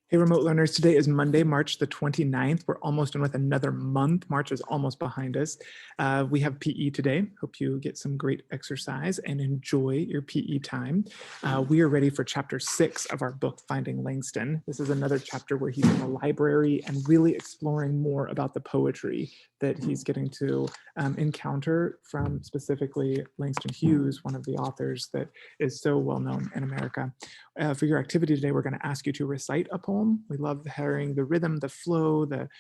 Hey, remote learners, today is Monday, March the 29th. We're almost done with another month. March is almost behind us. We have PE today. Hope you get some great exercise and enjoy your PE time. We are ready for chapter 6 of our book, Finding Langston. This is another chapter where he's in the library and really exploring more about the poetry that he's getting to encounter from specifically Langston Hughes, one of the authors that is so well known in America. For your activity today, we're going to ask you to recite a poem. We love hearing the rhythm, the flow, the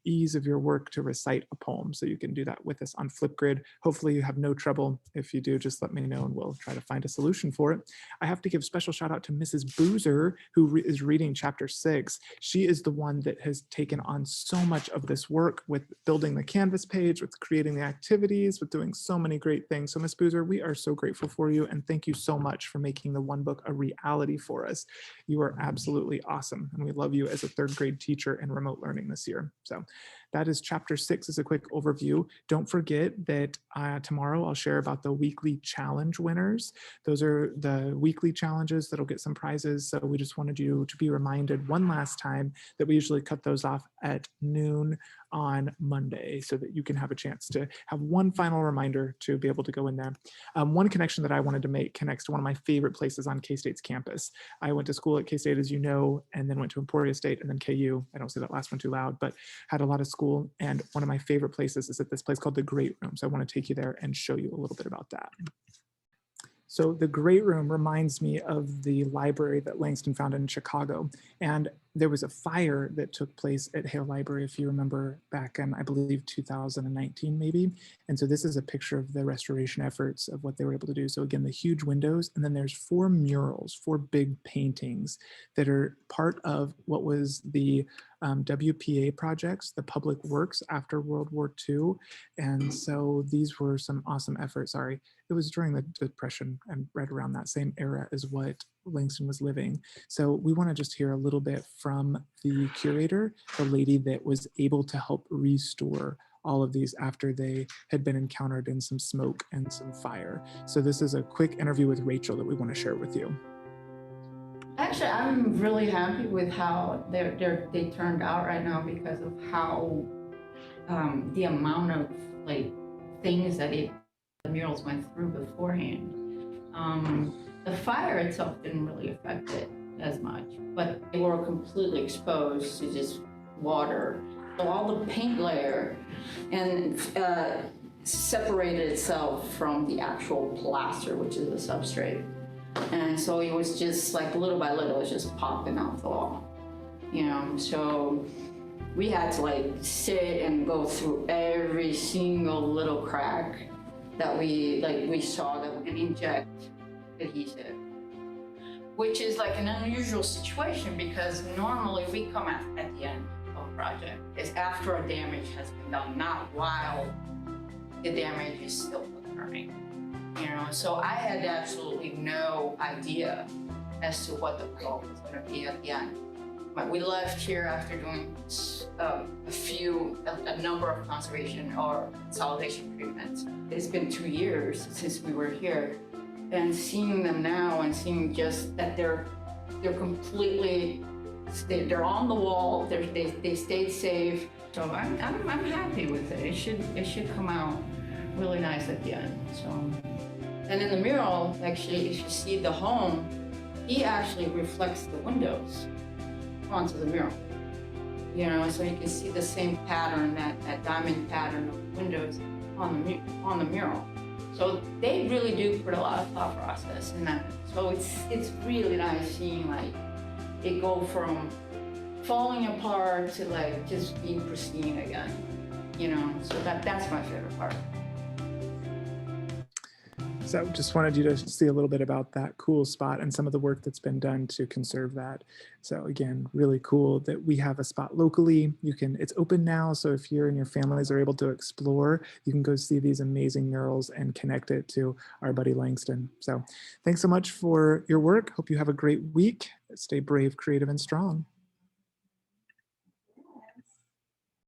ease of your work to recite a poem. So you can do that with us on Flipgrid. Hopefully you have no trouble. If you do, just let me know and we'll try to find a solution for it. I have to give special shout out to Mrs. Boozer, who is reading chapter 6. She is the one that has taken on so much of this work with building the Canvas page, with creating the activities, with doing so many great things. So Ms. Boozer, we are so grateful for you and thank you so much for making the One Book a reality for us. You are absolutely awesome. And we love you as a third grade teacher in remote learning this year. So that is chapter 6 as a quick overview. Don't forget that tomorrow I'll share about the weekly challenge winners. Those are the weekly challenges that'll get some prizes. So we just wanted you to be reminded one last time that we usually cut those off at noon on Monday so that you can have a chance to have one final reminder to be able to go in there. One connection that I wanted to make connects to one of my favorite places on K-State's campus. I went to school at K-State, as you know, and then went to Emporia State and then KU. I don't say that last one too loud, but had a lot of school. And one of my favorite places is at this place called the Great Room. So I want to take you there and show you a little bit about that. So the Great Room reminds me of the library that Langston found in Chicago. And there was a fire that took place at Hale Library, if you remember, back in, I believe, 2019 maybe. And so this is a picture of the restoration efforts of what they were able to do. So again, the huge windows, and then there's 4 murals, 4 big paintings that are part of what was the WPA projects, the public works after World War II. And so these were some awesome efforts. Sorry, it was during the Depression and right around that same era as what Langston was living. So we want to just hear a little bit from the curator, the lady that was able to help restore all of these after they had been encountered in some smoke and some fire. So this is a quick interview with Rachel that we want to share with you. Actually, I'm really happy with how they turned out right now because of how the amount of things that the murals went through beforehand. The fire itself didn't really affect it as much, but they were completely exposed to just water. So all the paint layer and separated itself from the actual plaster, which is the substrate. And so it was just like little by little, it was just popping off the wall, you know? So we had to sit and go through every single little crack that we saw that we can inject adhesive, which is an unusual situation because normally we come at the end of a project. It's after a damage has been done, not while the damage is still occurring. You know, so I had absolutely no idea as to what the result was going to be at the end. But we left here after doing a number of conservation or consolidation treatments. It's been 2 years since we were here, and seeing them now and seeing just that they're completely, they're on the wall. They stayed safe. So I'm happy with it. It should come out really nice at the end. So, and in the mural, actually, if you see the home, he actually reflects the windows onto the mural. You know, so you can see the same pattern, that diamond pattern of windows on the mural. So they really do put a lot of thought process in that. So it's really nice seeing it go from falling apart to just being pristine again. You know, so that's my favorite part. So just wanted you to see a little bit about that cool spot and some of the work that's been done to conserve that. So again, really cool that we have a spot locally. It's open now. So if you and your families are able to explore, you can go see these amazing murals and connect it to our buddy Langston. So thanks so much for your work. Hope you have a great week. Stay brave, creative, and strong.